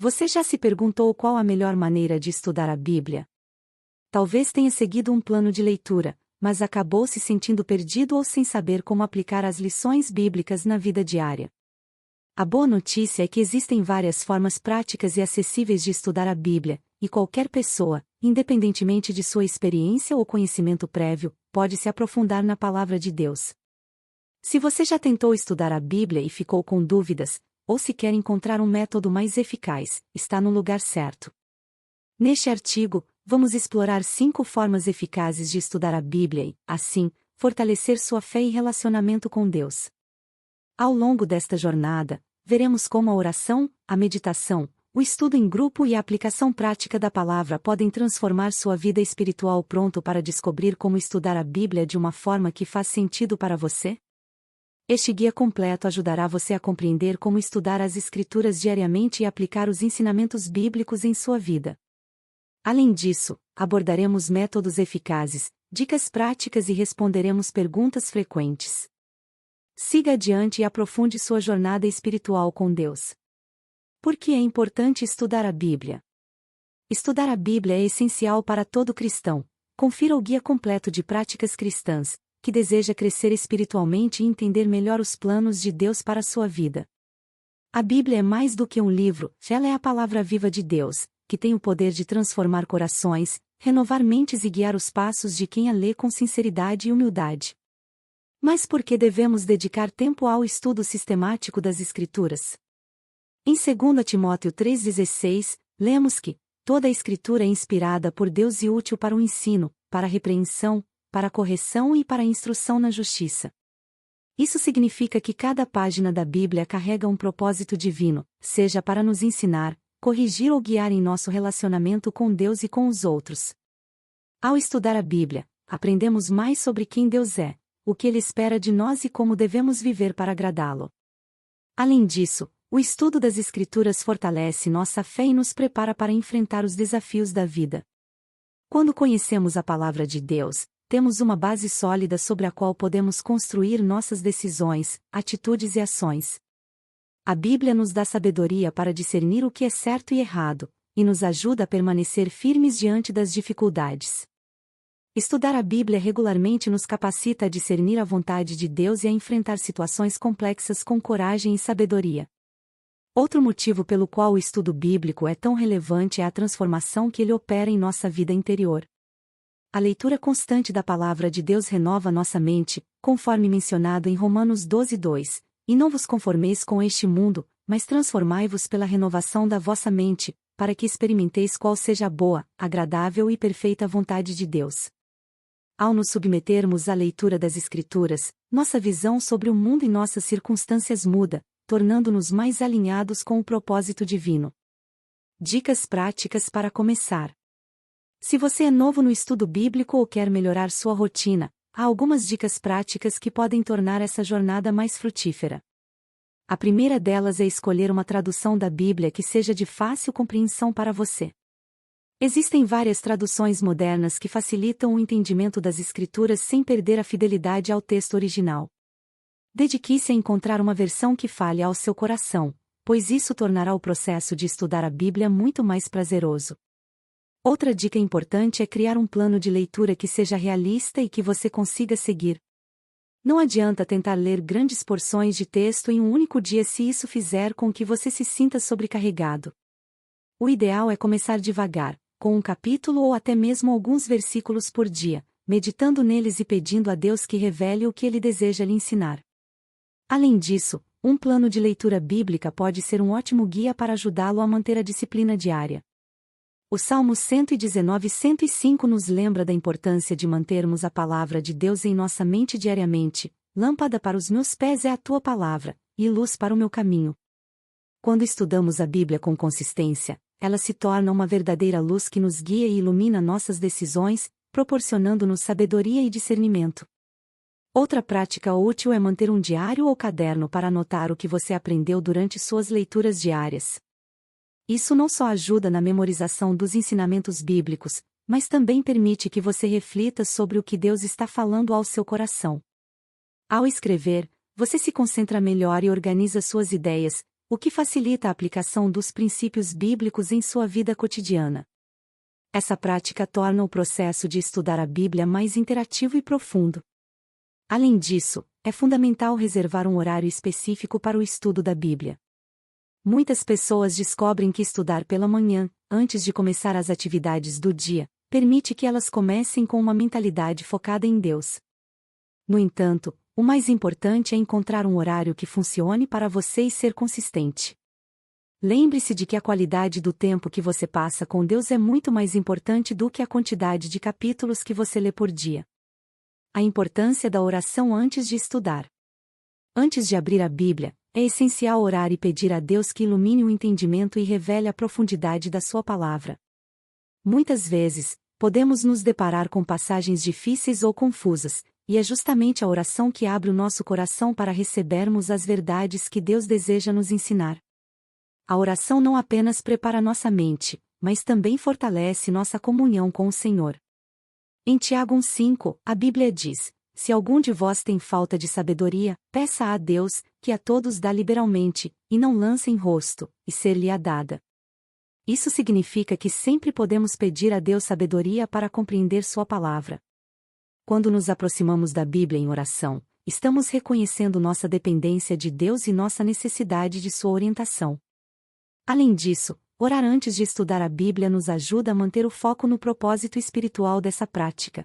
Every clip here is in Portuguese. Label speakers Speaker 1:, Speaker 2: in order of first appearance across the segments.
Speaker 1: Você já se perguntou qual a melhor maneira de estudar a Bíblia? Talvez tenha seguido um plano de leitura, mas acabou se sentindo perdido ou sem saber como aplicar as lições bíblicas na vida diária. A boa notícia é que existem várias formas práticas e acessíveis de estudar a Bíblia, e qualquer pessoa, independentemente de sua experiência ou conhecimento prévio, pode se aprofundar na palavra de Deus. Se você já tentou estudar a Bíblia e ficou com dúvidas, ou se quer encontrar um método mais eficaz, está no lugar certo. Neste artigo, vamos explorar 5 formas eficazes de estudar a Bíblia e, assim, fortalecer sua fé e relacionamento com Deus. Ao longo desta jornada, veremos como a oração, a meditação, o estudo em grupo e a aplicação prática da palavra podem transformar sua vida espiritual. Pronto para descobrir como estudar a Bíblia de uma forma que faz sentido para você? Este guia completo ajudará você a compreender como estudar as Escrituras diariamente e aplicar os ensinamentos bíblicos em sua vida. Além disso, abordaremos métodos eficazes, dicas práticas e responderemos perguntas frequentes. Siga adiante e aprofunde sua jornada espiritual com Deus. Por que é importante estudar a Bíblia? Estudar a Bíblia é essencial para todo cristão. Confira o guia completo de práticas cristãs, que deseja crescer espiritualmente e entender melhor os planos de Deus para a sua vida. A Bíblia é mais do que um livro, ela é a palavra viva de Deus, que tem o poder de transformar corações, renovar mentes e guiar os passos de quem a lê com sinceridade e humildade. Mas por que devemos dedicar tempo ao estudo sistemático das Escrituras? Em 2 Timóteo 3,16, lemos que toda a Escritura é inspirada por Deus e útil para o ensino, para a repreensão, para a correção e para a instrução na justiça. Isso significa que cada página da Bíblia carrega um propósito divino, seja para nos ensinar, corrigir ou guiar em nosso relacionamento com Deus e com os outros. Ao estudar a Bíblia, aprendemos mais sobre quem Deus é, o que Ele espera de nós e como devemos viver para agradá-lo. Além disso, o estudo das Escrituras fortalece nossa fé e nos prepara para enfrentar os desafios da vida. Quando conhecemos a palavra de Deus, temos uma base sólida sobre a qual podemos construir nossas decisões, atitudes e ações. A Bíblia nos dá sabedoria para discernir o que é certo e errado, e nos ajuda a permanecer firmes diante das dificuldades. Estudar a Bíblia regularmente nos capacita a discernir a vontade de Deus e a enfrentar situações complexas com coragem e sabedoria. Outro motivo pelo qual o estudo bíblico é tão relevante é a transformação que ele opera em nossa vida interior. A leitura constante da palavra de Deus renova nossa mente, conforme mencionado em Romanos 12:2, e não vos conformeis com este mundo, mas transformai-vos pela renovação da vossa mente, para que experimenteis qual seja a boa, agradável e perfeita vontade de Deus. Ao nos submetermos à leitura das Escrituras, nossa visão sobre o mundo e nossas circunstâncias muda, tornando-nos mais alinhados com o propósito divino. Dicas práticas para começar. Se você é novo no estudo bíblico ou quer melhorar sua rotina, há algumas dicas práticas que podem tornar essa jornada mais frutífera. A primeira delas é escolher uma tradução da Bíblia que seja de fácil compreensão para você. Existem várias traduções modernas que facilitam o entendimento das Escrituras sem perder a fidelidade ao texto original. Dedique-se a encontrar uma versão que fale ao seu coração, pois isso tornará o processo de estudar a Bíblia muito mais prazeroso. Outra dica importante é criar um plano de leitura que seja realista e que você consiga seguir. Não adianta tentar ler grandes porções de texto em um único dia se isso fizer com que você se sinta sobrecarregado. O ideal é começar devagar, com um capítulo ou até mesmo alguns versículos por dia, meditando neles e pedindo a Deus que revele o que Ele deseja lhe ensinar. Além disso, um plano de leitura bíblica pode ser um ótimo guia para ajudá-lo a manter a disciplina diária. O Salmo 119:105 nos lembra da importância de mantermos a palavra de Deus em nossa mente diariamente. Lâmpada para os meus pés é a tua palavra, e luz para o meu caminho. Quando estudamos a Bíblia com consistência, ela se torna uma verdadeira luz que nos guia e ilumina nossas decisões, proporcionando-nos sabedoria e discernimento. Outra prática útil é manter um diário ou caderno para anotar o que você aprendeu durante suas leituras diárias. Isso não só ajuda na memorização dos ensinamentos bíblicos, mas também permite que você reflita sobre o que Deus está falando ao seu coração. Ao escrever, você se concentra melhor e organiza suas ideias, o que facilita a aplicação dos princípios bíblicos em sua vida cotidiana. Essa prática torna o processo de estudar a Bíblia mais interativo e profundo. Além disso, é fundamental reservar um horário específico para o estudo da Bíblia. Muitas pessoas descobrem que estudar pela manhã, antes de começar as atividades do dia, permite que elas comecem com uma mentalidade focada em Deus. No entanto, o mais importante é encontrar um horário que funcione para você e ser consistente. Lembre-se de que a qualidade do tempo que você passa com Deus é muito mais importante do que a quantidade de capítulos que você lê por dia. A importância da oração antes de estudar. Antes de abrir a Bíblia, é essencial orar e pedir a Deus que ilumine o entendimento e revele a profundidade da sua palavra. Muitas vezes, podemos nos deparar com passagens difíceis ou confusas, e é justamente a oração que abre o nosso coração para recebermos as verdades que Deus deseja nos ensinar. A oração não apenas prepara nossa mente, mas também fortalece nossa comunhão com o Senhor. Em Tiago 1,5, a Bíblia diz: se algum de vós tem falta de sabedoria, peça a Deus, que a todos dá liberalmente, e não lance em rosto, e ser-lhe-á dada. Isso significa que sempre podemos pedir a Deus sabedoria para compreender sua palavra. Quando nos aproximamos da Bíblia em oração, estamos reconhecendo nossa dependência de Deus e nossa necessidade de sua orientação. Além disso, orar antes de estudar a Bíblia nos ajuda a manter o foco no propósito espiritual dessa prática.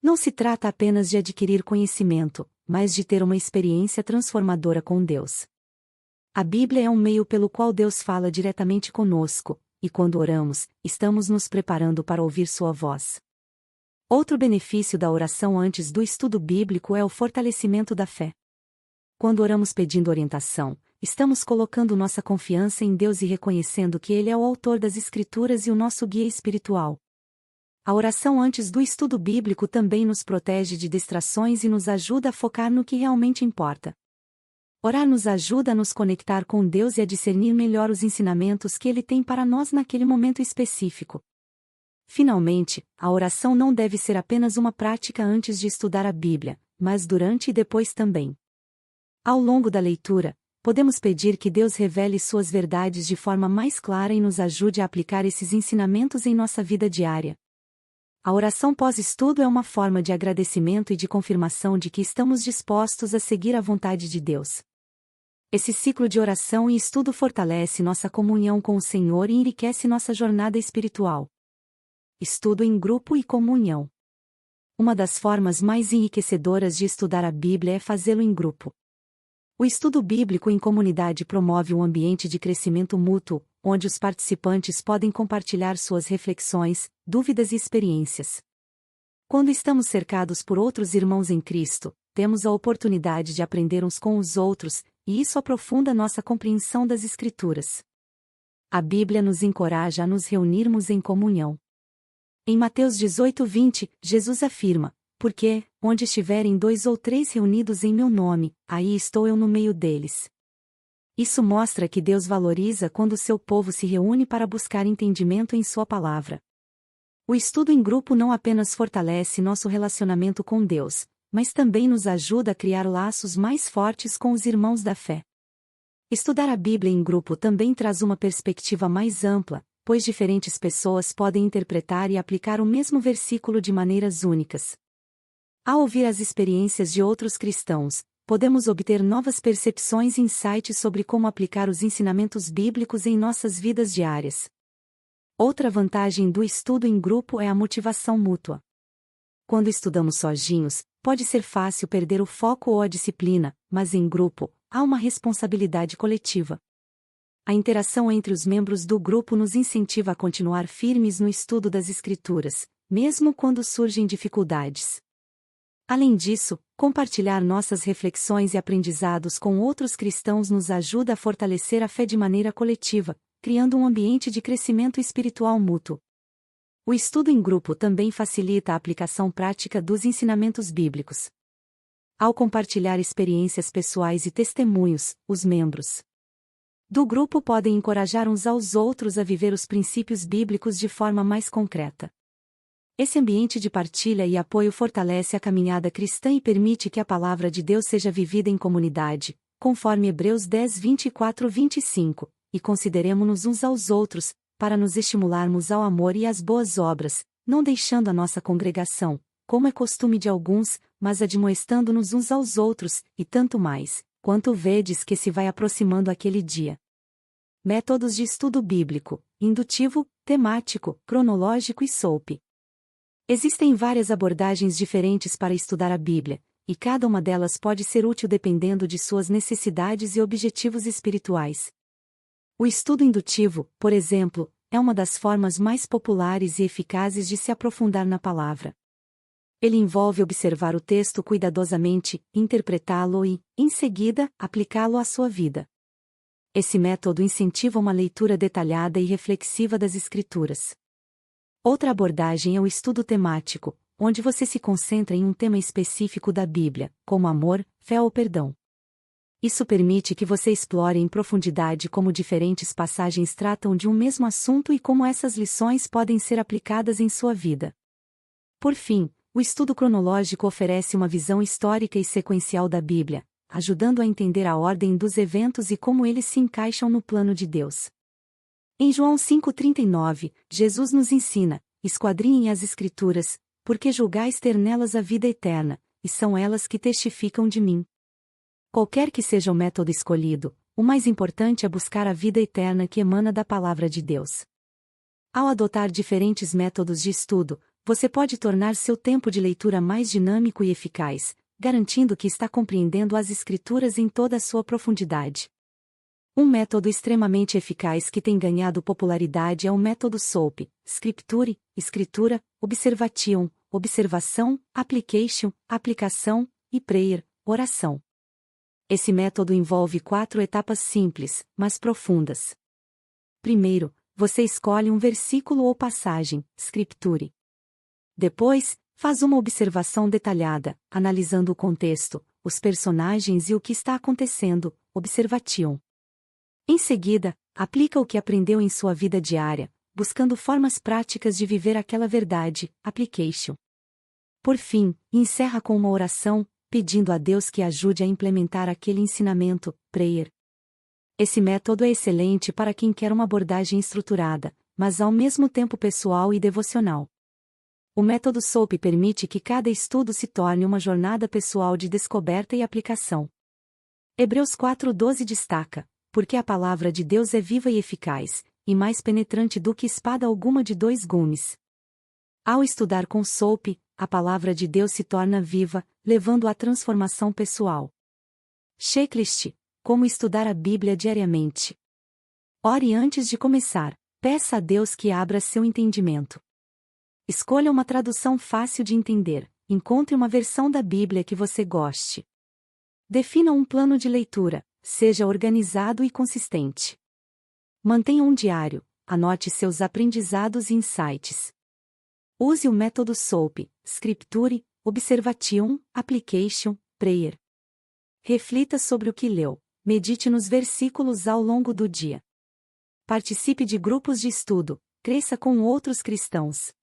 Speaker 1: Não se trata apenas de adquirir conhecimento, mas de ter uma experiência transformadora com Deus. A Bíblia é um meio pelo qual Deus fala diretamente conosco, e quando oramos, estamos nos preparando para ouvir sua voz. Outro benefício da oração antes do estudo bíblico é o fortalecimento da fé. Quando oramos pedindo orientação, estamos colocando nossa confiança em Deus e reconhecendo que Ele é o autor das Escrituras e o nosso guia espiritual. A oração antes do estudo bíblico também nos protege de distrações e nos ajuda a focar no que realmente importa. Orar nos ajuda a nos conectar com Deus e a discernir melhor os ensinamentos que Ele tem para nós naquele momento específico. Finalmente, a oração não deve ser apenas uma prática antes de estudar a Bíblia, mas durante e depois também. Ao longo da leitura, podemos pedir que Deus revele suas verdades de forma mais clara e nos ajude a aplicar esses ensinamentos em nossa vida diária. A oração pós-estudo é uma forma de agradecimento e de confirmação de que estamos dispostos a seguir a vontade de Deus. Esse ciclo de oração e estudo fortalece nossa comunhão com o Senhor e enriquece nossa jornada espiritual. Estudo em grupo e comunhão. Uma das formas mais enriquecedoras de estudar a Bíblia é fazê-lo em grupo. O estudo bíblico em comunidade promove um ambiente de crescimento mútuo, onde os participantes podem compartilhar suas reflexões, dúvidas e experiências. Quando estamos cercados por outros irmãos em Cristo, temos a oportunidade de aprender uns com os outros, e isso aprofunda nossa compreensão das Escrituras. A Bíblia nos encoraja a nos reunirmos em comunhão. Em Mateus 18:20, Jesus afirma: porque, onde estiverem 2 ou 3 reunidos em meu nome, aí estou eu no meio deles. Isso mostra que Deus valoriza quando seu povo se reúne para buscar entendimento em sua palavra. O estudo em grupo não apenas fortalece nosso relacionamento com Deus, mas também nos ajuda a criar laços mais fortes com os irmãos da fé. Estudar a Bíblia em grupo também traz uma perspectiva mais ampla, pois diferentes pessoas podem interpretar e aplicar o mesmo versículo de maneiras únicas. Ao ouvir as experiências de outros cristãos, podemos obter novas percepções e insights sobre como aplicar os ensinamentos bíblicos em nossas vidas diárias. Outra vantagem do estudo em grupo é a motivação mútua. Quando estudamos sozinhos, pode ser fácil perder o foco ou a disciplina, mas em grupo, há uma responsabilidade coletiva. A interação entre os membros do grupo nos incentiva a continuar firmes no estudo das Escrituras, mesmo quando surgem dificuldades. Além disso, compartilhar nossas reflexões e aprendizados com outros cristãos nos ajuda a fortalecer a fé de maneira coletiva, criando um ambiente de crescimento espiritual mútuo. O estudo em grupo também facilita a aplicação prática dos ensinamentos bíblicos. Ao compartilhar experiências pessoais e testemunhos, os membros do grupo podem encorajar uns aos outros a viver os princípios bíblicos de forma mais concreta. Esse ambiente de partilha e apoio fortalece a caminhada cristã e permite que a palavra de Deus seja vivida em comunidade, conforme Hebreus 10, 24-25, e consideremo-nos uns aos outros, para nos estimularmos ao amor e às boas obras, não deixando a nossa congregação, como é costume de alguns, mas admoestando-nos uns aos outros, e tanto mais, quanto vedes que se vai aproximando aquele dia. Métodos de estudo bíblico: indutivo, temático, cronológico e SOAP. Existem várias abordagens diferentes para estudar a Bíblia, e cada uma delas pode ser útil dependendo de suas necessidades e objetivos espirituais. O estudo indutivo, por exemplo, é uma das formas mais populares e eficazes de se aprofundar na palavra. Ele envolve observar o texto cuidadosamente, interpretá-lo e, em seguida, aplicá-lo à sua vida. Esse método incentiva uma leitura detalhada e reflexiva das Escrituras. Outra abordagem é o estudo temático, onde você se concentra em um tema específico da Bíblia, como amor, fé ou perdão. Isso permite que você explore em profundidade como diferentes passagens tratam de um mesmo assunto e como essas lições podem ser aplicadas em sua vida. Por fim, o estudo cronológico oferece uma visão histórica e sequencial da Bíblia, ajudando a entender a ordem dos eventos e como eles se encaixam no plano de Deus. Em João 5,39, Jesus nos ensina: esquadrinhem as Escrituras, porque julgais ter nelas a vida eterna, e são elas que testificam de mim. Qualquer que seja o método escolhido, o mais importante é buscar a vida eterna que emana da palavra de Deus. Ao adotar diferentes métodos de estudo, você pode tornar seu tempo de leitura mais dinâmico e eficaz, garantindo que está compreendendo as Escrituras em toda a sua profundidade. Um método extremamente eficaz que tem ganhado popularidade é o método SOAP: Scripture, escritura, observation, observação, application, aplicação, e prayer, oração. Esse método envolve 4 etapas simples, mas profundas. Primeiro, você escolhe um versículo ou passagem, Scripture. Depois, faz uma observação detalhada, analisando o contexto, os personagens e o que está acontecendo, observation. Em seguida, aplica o que aprendeu em sua vida diária, buscando formas práticas de viver aquela verdade, application. Por fim, encerra com uma oração, pedindo a Deus que ajude a implementar aquele ensinamento, prayer. Esse método é excelente para quem quer uma abordagem estruturada, mas ao mesmo tempo pessoal e devocional. O método SOAP permite que cada estudo se torne uma jornada pessoal de descoberta e aplicação. Hebreus 4,12 destaca: porque a palavra de Deus é viva e eficaz, e mais penetrante do que espada alguma de 2 gumes. Ao estudar com SOAP, a palavra de Deus se torna viva, levando à transformação pessoal. Checklist: como estudar a Bíblia diariamente. Ore antes de começar, peça a Deus que abra seu entendimento. Escolha uma tradução fácil de entender, encontre uma versão da Bíblia que você goste. Defina um plano de leitura, seja organizado e consistente. Mantenha um diário, anote seus aprendizados e insights. Use o método SOAP, Scripture, Observation, Application, Prayer. Reflita sobre o que leu, medite nos versículos ao longo do dia. Participe de grupos de estudo, cresça com outros cristãos.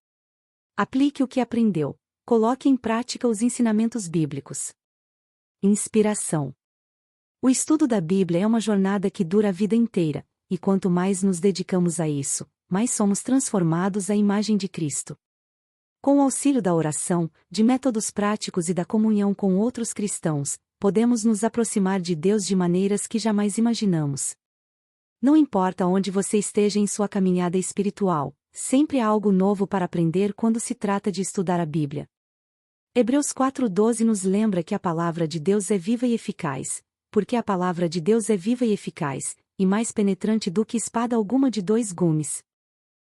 Speaker 1: Aplique o que aprendeu, coloque em prática os ensinamentos bíblicos. Inspiração. O estudo da Bíblia é uma jornada que dura a vida inteira, e quanto mais nos dedicamos a isso, mais somos transformados à imagem de Cristo. Com o auxílio da oração, de métodos práticos e da comunhão com outros cristãos, podemos nos aproximar de Deus de maneiras que jamais imaginamos. Não importa onde você esteja em sua caminhada espiritual, sempre há algo novo para aprender quando se trata de estudar a Bíblia. Hebreus 4,12 nos lembra que a palavra de Deus é viva e eficaz, porque a palavra de Deus é viva e eficaz, e mais penetrante do que espada alguma de 2 gumes.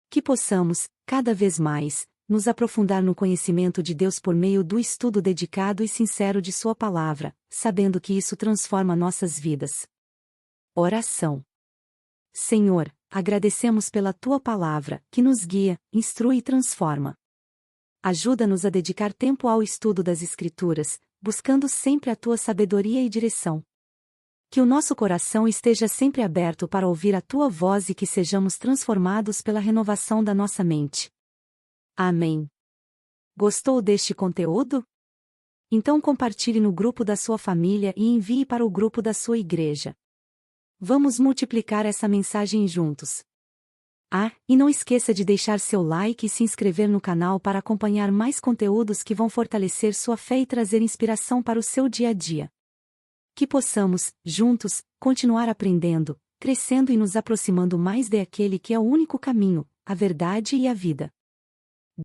Speaker 1: Que possamos, cada vez mais, nos aprofundar no conhecimento de Deus por meio do estudo dedicado e sincero de sua palavra, sabendo que isso transforma nossas vidas. Oração. Senhor, agradecemos pela tua palavra, que nos guia, instrui e transforma. Ajuda-nos a dedicar tempo ao estudo das Escrituras, buscando sempre a tua sabedoria e direção. Que o nosso coração esteja sempre aberto para ouvir a tua voz e que sejamos transformados pela renovação da nossa mente. Amém. Gostou deste conteúdo? Então compartilhe no grupo da sua família e envie para o grupo da sua igreja. Vamos multiplicar essa mensagem juntos. E não esqueça de deixar seu like e se inscrever no canal para acompanhar mais conteúdos que vão fortalecer sua fé e trazer inspiração para o seu dia a dia. Que possamos, juntos, continuar aprendendo, crescendo e nos aproximando mais daquele que é o único caminho, a verdade e a vida.